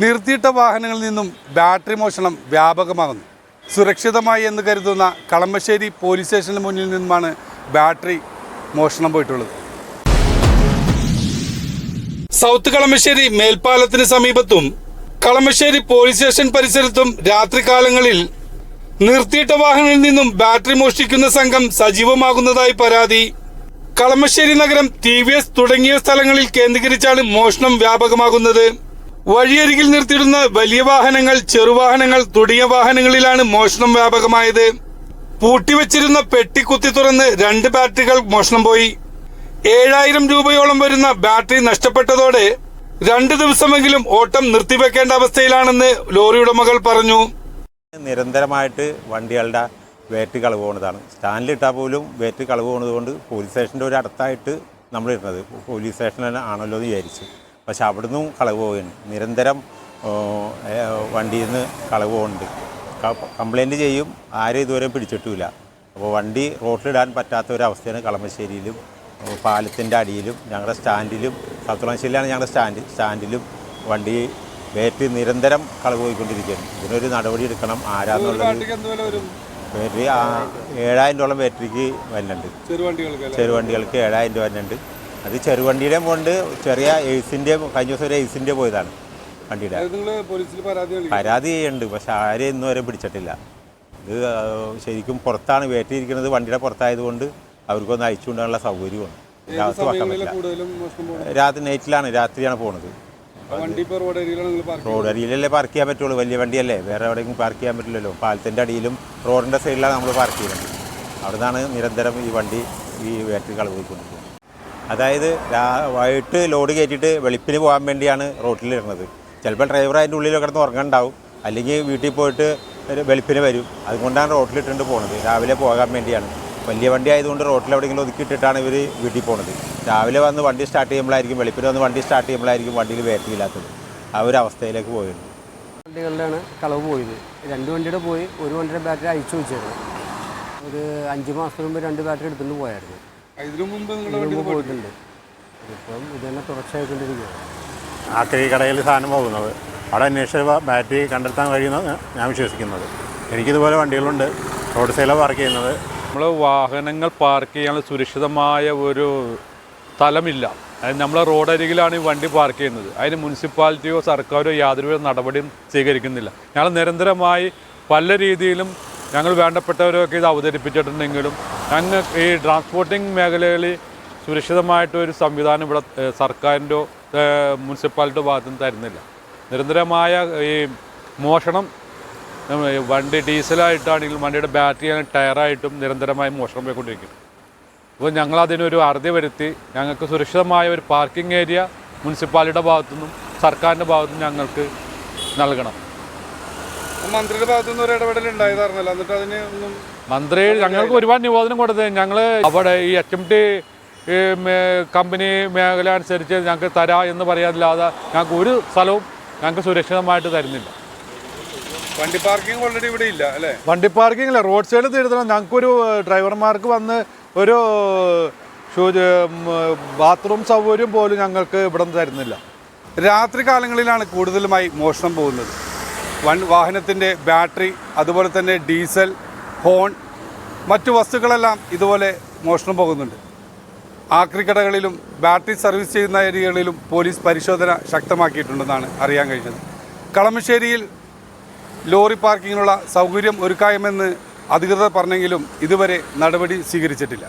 നിർത്തിയിട്ട വാഹനങ്ങളിൽ നിന്നും ബാറ്ററി മോഷണം വ്യാപകമാകുന്നു. സുരക്ഷിതമായി എന്ന് കരുതുന്ന കളമശ്ശേരി പോലീസ് സ്റ്റേഷന് മുന്നിൽ നിന്നുമാണ് ബാറ്ററി മോഷണം പോയിട്ടുള്ളത്. സൗത്ത് കളമശ്ശേരി മേൽപ്പാലത്തിന് സമീപത്തും കളമശ്ശേരി പോലീസ് സ്റ്റേഷൻ പരിസരത്തും രാത്രികാലങ്ങളിൽ നിർത്തിയിട്ട വാഹനങ്ങളിൽ നിന്നും ബാറ്ററി മോഷ്ടിക്കുന്ന സംഘം സജീവമാകുന്നതായി പരാതി. കളമശ്ശേരി നഗരം, TVS തുടങ്ങിയ സ്ഥലങ്ങളിൽ കേന്ദ്രീകരിച്ചാണ് മോഷണം വ്യാപകമാകുന്നത്. വഴിയരികിൽ നിർത്തിയിടുന്ന വലിയ വാഹനങ്ങൾ, ചെറുവാഹനങ്ങൾ തുടങ്ങിയ വാഹനങ്ങളിലാണ് മോഷണം വ്യാപകമായത്. പൂട്ടിവെച്ചിരുന്ന പെട്ടി കുത്തി തുറന്ന് 2 ബാറ്ററികൾ മോഷണം പോയി. 7000 രൂപയോളം വരുന്ന ബാറ്ററി നഷ്ടപ്പെട്ടതോടെ 2 ദിവസമെങ്കിലും ഓട്ടം നിർത്തിവെക്കേണ്ട അവസ്ഥയിലാണെന്ന് ലോറി ഉടമകൾ പറഞ്ഞു. നിരന്തരമായിട്ട് വണ്ടികളുടെ ബാറ്ററി കളവ് പോകുന്നതാണ്. സ്റ്റാൻഡിലിട്ടാൽ പോലും ബാറ്ററി കളവ് പോകുന്നത് കൊണ്ട് പോലീസ് സ്റ്റേഷൻ്റെ ഒരു അടുത്തായിട്ട് നമ്മൾ ഇടുന്നത് പോലീസ് സ്റ്റേഷൻ ആണല്ലോ എന്ന് വിചാരിച്ചു. പക്ഷെ അവിടുന്ന് കളവ് പോകുന്നുണ്ട്. നിരന്തരം വണ്ടിയിൽ നിന്ന് കളവ് പോകുന്നുണ്ട്. കംപ്ലൈൻറ്റ് ചെയ്യും, ആരും ഇതുവരെ പിടിച്ചിട്ടില്ല. അപ്പോൾ വണ്ടി റോഡിലിടാൻ പറ്റാത്ത ഒരവസ്ഥയാണ് കളമശ്ശേരിയിലും പാലത്തിൻ്റെ അടിയിലും ഞങ്ങളുടെ സ്റ്റാൻഡിലും. സൗത്ത് കളമശ്ശേരിയിലാണ് ഞങ്ങളുടെ സ്റ്റാൻഡിലും വണ്ടി ബാറ്ററി നിരന്തരം കളവ് പോയിക്കൊണ്ടിരിക്കുകയാണ്. ഇതിനൊരു നടപടി എടുക്കണം. ആരാന്നുള്ളത് ബാറ്ററി 7000 ബാറ്ററിക്ക് വരുന്നുണ്ട്. ചെറുവണ്ടികൾക്ക് 7000 രൂപ വരുന്നുണ്ട്. അത് ചെറുവണ്ടിയുടെ കൊണ്ട് ചെറിയ എയ്സിൻ്റെ കഴിഞ്ഞ ദിവസം ഒരു എയ്സിൻ്റെ പോയതാണ് വണ്ടിയുടെ. പരാതി ചെയ്യുന്നുണ്ട്, പക്ഷെ ആരെയും ഇന്ന് വരെ പിടിച്ചിട്ടില്ല. ഇത് ശരിക്കും പുറത്താണ് ബാറ്ററി ഇരിക്കുന്നത്. വണ്ടിയുടെ പുറത്തായതുകൊണ്ട് അവർക്കൊന്ന് അയച്ചു കൊണ്ടുള്ള സൗകര്യമാണ്. രാത്രി വെക്കാൻ പറ്റില്ല. രാത്രിയാണ് പോകുന്നത്. റോഡ് അരിയിലല്ലേ പാർക്ക് ചെയ്യാൻ പറ്റുള്ളൂ. വലിയ വണ്ടിയല്ലേ, വേറെ എവിടെയെങ്കിലും പാർക്ക് ചെയ്യാൻ പറ്റില്ലല്ലോ. പാലത്തിൻ്റെ അടിയിലും റോഡിൻ്റെ സൈഡിലാണ് നമ്മൾ പാർക്ക് ചെയ്യുന്നത്. അവിടെ നിന്നാണ് നിരന്തരം ഈ വണ്ടി ഈ ബാറ്ററി കളവ് പോയിക്കൊണ്ടിരിക്കുന്നത്. അതായത് വൈകിട്ട് ലോഡ് കയറ്റിയിട്ട് വെളുപ്പിന് പോകാൻ വേണ്ടിയാണ് റോട്ടിലിരുന്നത്. ചിലപ്പോൾ ഡ്രൈവർ അതിൻ്റെ ഉള്ളിൽ കിടന്ന് ഉറങ്ങുന്നുണ്ടാവും, അല്ലെങ്കിൽ വീട്ടിൽ പോയിട്ട് വെളുപ്പിന് വരും. അതുകൊണ്ടാണ് റോട്ടിലിട്ടുണ്ട് പോകുന്നത്. രാവിലെ പോകാൻ വേണ്ടിയാണ്. വലിയ വണ്ടി ആയതുകൊണ്ട് റോട്ടിൽ എവിടെയെങ്കിലും ഒതുക്കിയിട്ടിട്ടാണ് ഇവർ വീട്ടിൽ പോകുന്നത്. രാവിലെ വന്ന് വണ്ടി സ്റ്റാർട്ട് ചെയ്യുമ്പോഴായിരിക്കും, വെളുപ്പിന് വന്ന് വണ്ടി സ്റ്റാർട്ട് ചെയ്യുമ്പോഴായിരിക്കും വണ്ടിയിൽ ബാറ്ററി ഇല്ലാത്തത്. ആ ഒരു അവസ്ഥയിലേക്ക് പോയിരുന്നു. വണ്ടികളിലാണ് കളവ് പോയത്. 2 വണ്ടിയുടെ പോയി, 1 വണ്ടിയുടെ ബാറ്ററി അയച്ചു വെച്ചായിരുന്നു. ഒരു 5 മാസത്തിന് മുമ്പ് 2 ബാറ്ററി എടുത്തുകൊണ്ട് പോയായിരുന്നു. ഇതിനു മുമ്പ് പോയിട്ടുണ്ട്. ഇപ്പം ഇതന്നെ തുടർച്ചയായിക്കൊണ്ടിരിക്കുകയാണ്. ആക്രി കടയിൽ സാധനം പോകുന്നത് അവിടെ അന്വേഷിച്ച ബാറ്ററി കണ്ടെത്താൻ കഴിയുമെന്ന് ഞാൻ വിശ്വസിക്കുന്നത്. എനിക്കിതുപോലെ വണ്ടികളുണ്ട് റോഡ് സൈഡിൽ പാർക്ക് ചെയ്യുന്നത്. നമ്മൾ വാഹനങ്ങൾ പാർക്ക് ചെയ്യാനുള്ള സുരക്ഷിതമായ ഒരു സ്ഥലമില്ല. അതായത് നമ്മൾ റോഡരികിലാണ് ഈ വണ്ടി പാർക്ക് ചെയ്യുന്നത്. അതിന് മുനിസിപ്പാലിറ്റിയോ സർക്കാരോ യാതൊരു നടപടിയും സ്വീകരിക്കുന്നില്ല. ഞങ്ങൾ നിരന്തരമായി പല രീതിയിലും ഞങ്ങൾ വേണ്ടപ്പെട്ടവരൊക്കെ ഇത് അവതരിപ്പിച്ചിട്ടുണ്ടെങ്കിലും ഞങ്ങൾ ഈ ട്രാൻസ്പോർട്ടിംഗ് മേഖലകളിൽ സുരക്ഷിതമായിട്ടൊരു സംവിധാനം ഇവിടെ സർക്കാരിൻ്റെയോ മുനിസിപ്പാലിറ്റിയോ ഭാഗത്തുനിന്ന് തരുന്നില്ല. നിരന്തരമായ ഈ മോഷണം, വണ്ടി ഡീസലായിട്ടാണെങ്കിലും വണ്ടിയുടെ ബാറ്ററി ടയറായിട്ടും നിരന്തരമായി മോഷണം പോയിക്കൊണ്ടിരിക്കും. അപ്പോൾ ഞങ്ങളതിനൊരു അറുതി വരുത്തി ഞങ്ങൾക്ക് സുരക്ഷിതമായ ഒരു പാർക്കിംഗ് ഏരിയ മുനിസിപ്പാലിറ്റിയുടെ ഭാഗത്തുനിന്നും സർക്കാരിൻ്റെ ഭാഗത്തുനിന്നും ഞങ്ങൾക്ക് നൽകണം. മന്ത്രിയുടെ ഭാഗത്തുനിന്ന് ഒരു ഇടപെടൽ ഉണ്ടായതായിരുന്നല്ലോ, എന്നിട്ട് അതിന് ഒന്നും മന്ത്രി ഞങ്ങൾക്ക് ഒരുപാട് നിവേദനം കൊടുത്തത്. ഞങ്ങൾ അവിടെ ഈ HMT കമ്പനി മേഖല അനുസരിച്ച് ഞങ്ങൾക്ക് തരാം എന്ന് പറയാനില്ലാതെ ഞങ്ങൾക്ക് ഒരു സ്ഥലവും ഞങ്ങൾക്ക് സുരക്ഷിതമായിട്ട് തരുന്നില്ല. വണ്ടി പാർക്കിംഗ് ഓൾറെഡി ഇവിടെ ഇല്ല അല്ലേ? വണ്ടി പാർക്കിംഗ് ഇല്ല, റോഡ് സൈഡിൽ തീർത്തണം. ഞങ്ങൾക്കൊരു ഡ്രൈവർമാർക്ക് വന്ന് ഒരു ബാത്റൂം സൗകര്യം പോലും ഞങ്ങൾക്ക് ഇവിടെ തരുന്നില്ല. രാത്രി കാലങ്ങളിലാണ് കൂടുതലുമായി മോഷണം പോകുന്നത്. വാഹനത്തിൻ്റെ ബാറ്ററി, അതുപോലെ തന്നെ ഡീസൽ, ഹോൺ, മറ്റു വസ്തുക്കളെല്ലാം ഇതുപോലെ മോഷണം പോകുന്നുണ്ട്. ആക്രിക്കടകളിലും ബാറ്ററി സർവീസ് ചെയ്യുന്ന ഏരിയകളിലും പോലീസ് പരിശോധന ശക്തമാക്കിയിട്ടുണ്ടെന്നാണ് അറിയാൻ കഴിഞ്ഞത്. കളമശ്ശേരിയിൽ ലോറി പാർക്കിങ്ങിനുള്ള സൗകര്യം ഒരുക്കാമെന്ന് അധികൃതർ പറഞ്ഞെങ്കിലും ഇതുവരെ നടപടി സ്വീകരിച്ചിട്ടില്ല.